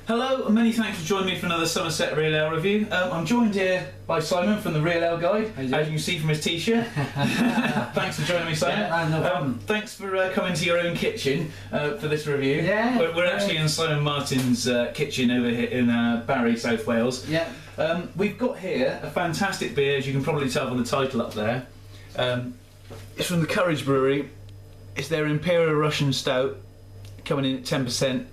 Hello, and many thanks for joining me for another Somerset Real Ale review. I'm joined here by Simon from the Real Ale Guide, as you can see from his t-shirt. Thanks for joining me, Simon. Yeah, no problem. Thanks for coming to your own kitchen for this review. Yeah. We're actually in Simon Martin's kitchen over here in Barry, South Wales. Yeah. We've got here a fantastic beer, as you can probably tell from the title up there. It's from the Courage Brewery. It's their Imperial Russian Stout, coming in at 10%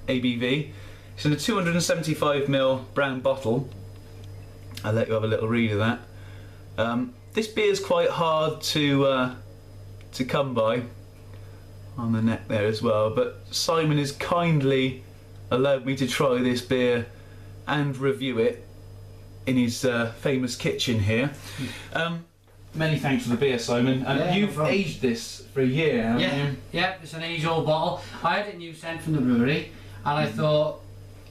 ABV. It's in a 275ml brown bottle. I'll let you have a little read of that. This beer is quite hard to come by on the neck there as well, but Simon has kindly allowed me to try this beer and review it in his famous kitchen here. Many thanks for the beer, Simon. Yeah, you've aged this for a year, haven't you? Yeah, it's an age-old bottle. I had it new sent from the brewery, and I thought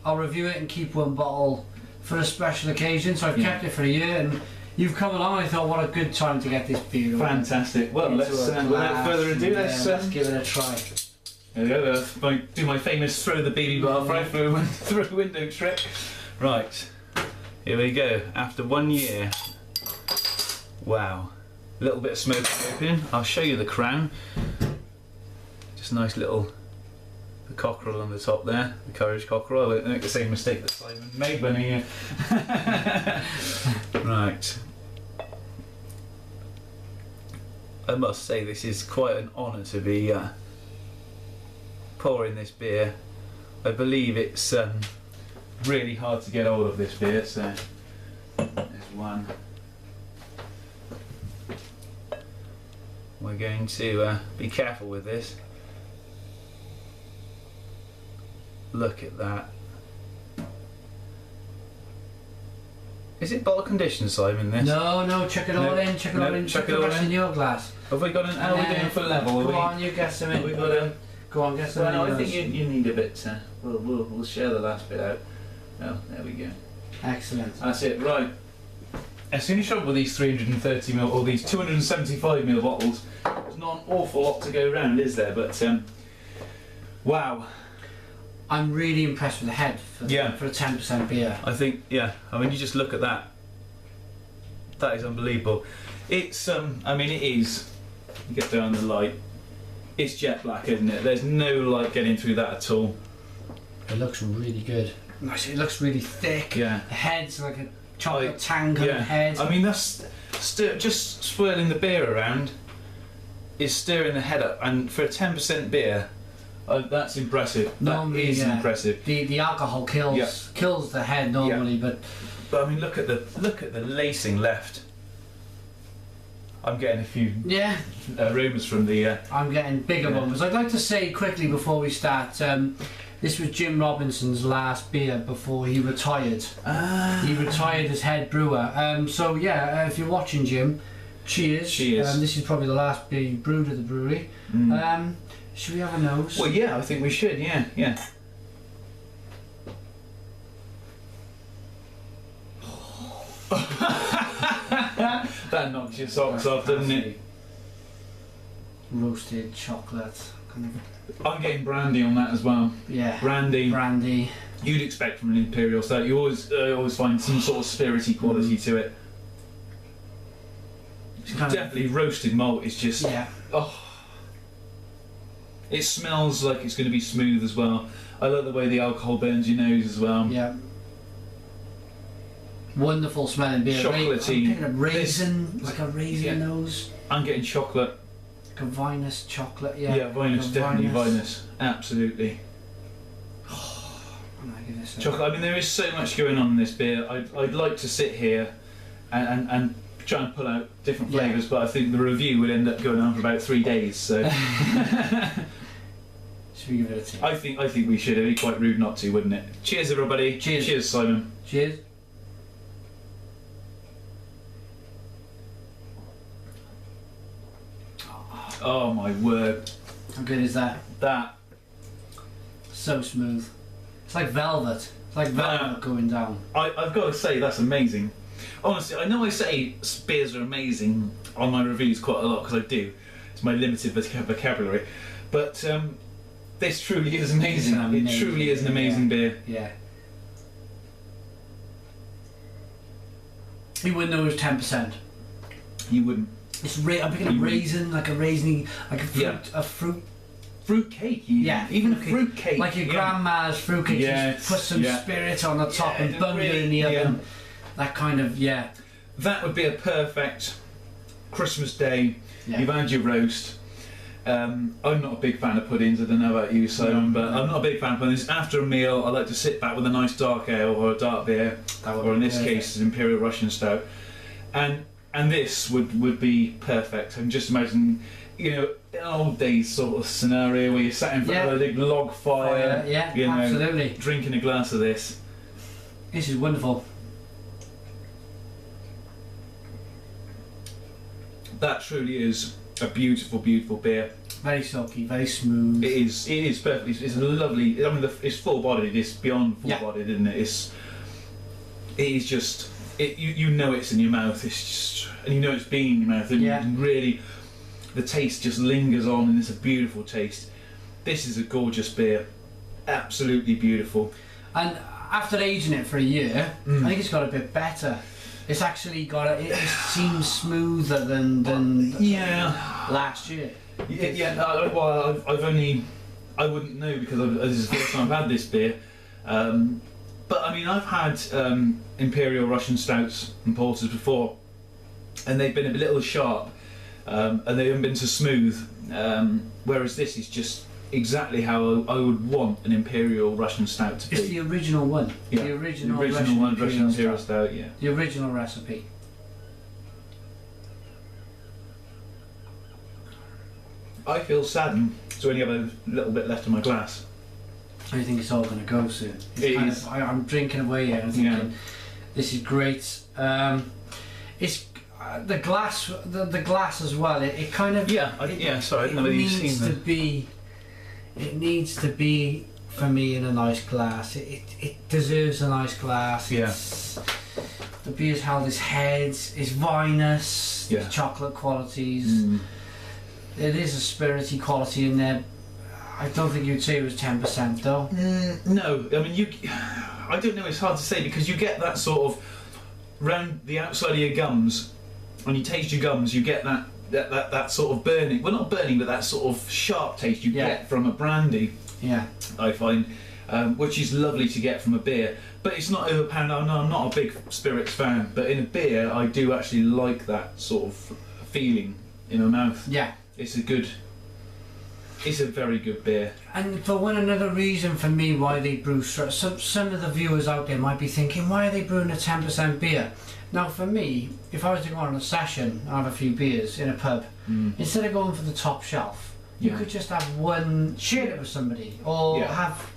I'll review it and keep one bottle for a special occasion. So I've kept it for a year, and you've come along. And I thought, what a good time to get this beer. Fantastic. Well, let's without further ado, let's give it a try. There we go. Do my famous throw the BB bar right through a window trick. Right, here we go. After 1 year. Wow, a little bit of smoke opening. I'll show you the crown. Just a nice little the cockerel on the top there, the Courage cockerel. I won't make the same mistake that Simon made when he. Right. I must say this is quite an honour to be pouring this beer. I believe it's really hard to get hold of this beer, so there's one. We're going to be careful with this. Look at that. Is it bottle conditioned, Simon, this? No, chuck it all in, chuck it all in, chuck the rest in your glass. Have we got an, how are we doing for level? Go on, you guess them in. We got a, go on, guess them in. well, I think you need a bit, we'll share the last bit out. Oh, there we go. Excellent. That's it, right. As soon as you with these 330ml or these 275ml bottles, there's not an awful lot to go round, is there? But wow, I'm really impressed with the head for a 10% beer. I think I mean, you just look at that. That is unbelievable. It's I mean, it is. You get down the light. It's jet black, isn't it? There's no light getting through that at all. It looks really good. It looks really thick. Yeah. The head's like a chocolate tank on the head. I mean, that's just swirling the beer around is stirring the head up, and for a 10% beer, that's impressive. Normally, that is impressive. The alcohol kills the head normally, but I mean, look at the lacing left. I'm getting a few aromas from the. I'm getting bigger ones. I'd like to say quickly before we start. This was Jim Robinson's last beer before he retired. He retired as head brewer. So if you're watching, Jim, cheers. Cheers. This is probably the last beer you brewed at the brewery. Should we have a nose? Well, yeah, I think we should. Yeah. That knocks your socks off, doesn't it? Roasted chocolate. I'm getting brandy on that as well. Yeah. Brandy. You'd expect from an Imperial Stout. You always find some sort of spirity quality to it. It's definitely roasted malt. It's just it smells like it's going to be smooth as well. I love the way the alcohol burns your nose as well. Yeah. Wonderful smelling beer. Chocolatey. I'm getting a raisin, like a raisin nose. I'm getting chocolate. A vinous chocolate, Yeah, vinous, definitely vinous. Absolutely. Chocolate. I mean, there is so much going on in this beer. I'd like to sit here and try and pull out different flavours, but I think the review would end up going on for about 3 days. So. Should we give it a taste? I think we should. It'd be quite rude not to, wouldn't it? Cheers, everybody. Cheers. Cheers, Simon. Cheers. Oh my word. How good is that? That. So smooth. It's like velvet. It's like velvet going down. I've got to say, that's amazing. Honestly, I know I say beers are amazing on my reviews quite a lot, because I do. It's my limited vocabulary. But This truly is amazing. It truly is an amazing beer. Yeah. You wouldn't know it was 10%. You wouldn't. It's I'm picking up raisin, like a raisiny, like a fruit. Fruit cake, even a fruit cake. Like your grandma's fruit cake, just put some spirit on the top and bung it in the oven. That kind of, That would be a perfect Christmas day. You've had your roast. I'm not a big fan of puddings, I don't know about you, Simon, but I'm not a big fan of puddings. After a meal, I like to sit back with a nice dark ale or a dark beer, or in this case, an Imperial Russian Stout. And this would be perfect. I'm just imagining, an old days sort of scenario where you're sat in front of a big log fire, absolutely, drinking a glass of this. This is wonderful. That truly is a beautiful, beautiful beer. Very silky, very smooth. It is perfect. It's a lovely. I mean, it's full-bodied. It's beyond full-bodied, isn't it? It is just. You know it's in your mouth. It's just, and you know it's been in your mouth, and really, the taste just lingers on, and it's a beautiful taste. This is a gorgeous beer, absolutely beautiful. And after aging it for a year, I think it's got a bit better. It's actually got it seems smoother than last year. Well, I wouldn't know because this is the first time I've had this beer. But I mean, I've had Imperial Russian Stouts and Porters before, and they've been a little sharp, and they haven't been so smooth. Whereas this is just exactly how I would want an Imperial Russian Stout to be. It's the original one. Yeah. The original Russian Imperial Stout. Yeah. The original recipe. I feel saddened to only have a little bit left in my glass. I think it's all going to go soon. I'm drinking away here and thinking, this is great. It's the glass, the glass as well. It kind of Sorry, I didn't know whether you've seen that. It needs to be for me in a nice glass. It deserves a nice glass. Yeah. The beer's held its head, its vinous, the chocolate qualities. It is a spirity quality in there. I don't think you'd say it was 10% though. No, I mean I don't know. It's hard to say because you get that sort of round the outside of your gums. When you taste your gums, you get that sort of burning. Well, not burning, but that sort of sharp taste you get from a brandy. Yeah, I find, which is lovely to get from a beer. But it's not overpowering. I'm not a big spirits fan, but in a beer, I do actually like that sort of feeling in my mouth. Yeah, it's a very good beer. And for one another reason for me why they brew, some of the viewers out there might be thinking, why are they brewing a 10% beer? Now for me, if I was to go on a session and have a few beers in a pub, instead of going for the top shelf, you could just have one, share it with somebody, or have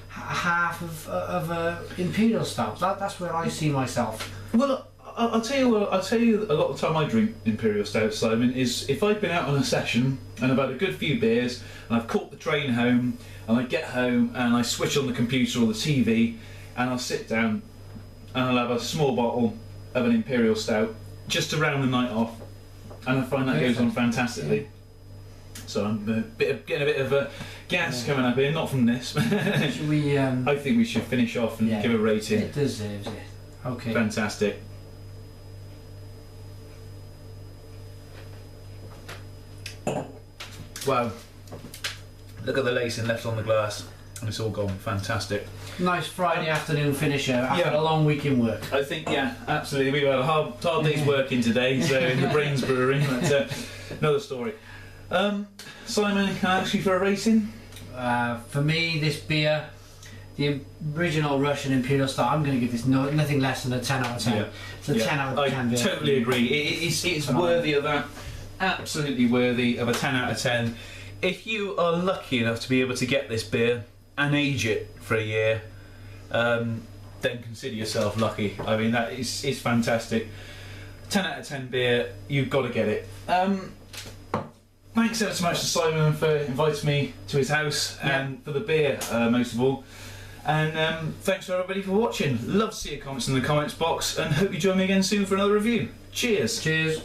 half of a Imperial Stout. That's where I see myself. Well, I'll tell you a lot of the time I drink Imperial Stout, Simon, is if I've been out on a session and I've had a good few beers and I've caught the train home and I get home and I switch on the computer or the TV and I'll sit down and I'll have a small bottle of an Imperial Stout just to round the night off, and I find that goes on fantastically. So I'm getting a bit of a gas coming up here, not from this. Should we, I think we should finish off and give a rating. It deserves it. Okay. Fantastic. Wow. Look at the lacing left on the glass, and it's all gone. Fantastic. Nice Friday afternoon finisher after a long week in work. I think, absolutely. We've had a hard day's working today, so in the Brains Brewery, but another story. Simon, can I ask you for a rating? For me, this beer, the original Russian Imperial Stout, I'm going to give this nothing less than a 10 out of 10. It's a 10 out of 10 beer. I totally agree. It's worthy of that. Absolutely worthy of a 10 out of 10. If you are lucky enough to be able to get this beer and age it for a year, then consider yourself lucky. I mean, that is fantastic. 10 out of 10 beer, you've got to get it. Thanks ever so much to Simon for inviting me to his house and for the beer, most of all. And thanks for everybody for watching. Love to see your comments in the comments box, and hope you join me again soon for another review. Cheers. Cheers.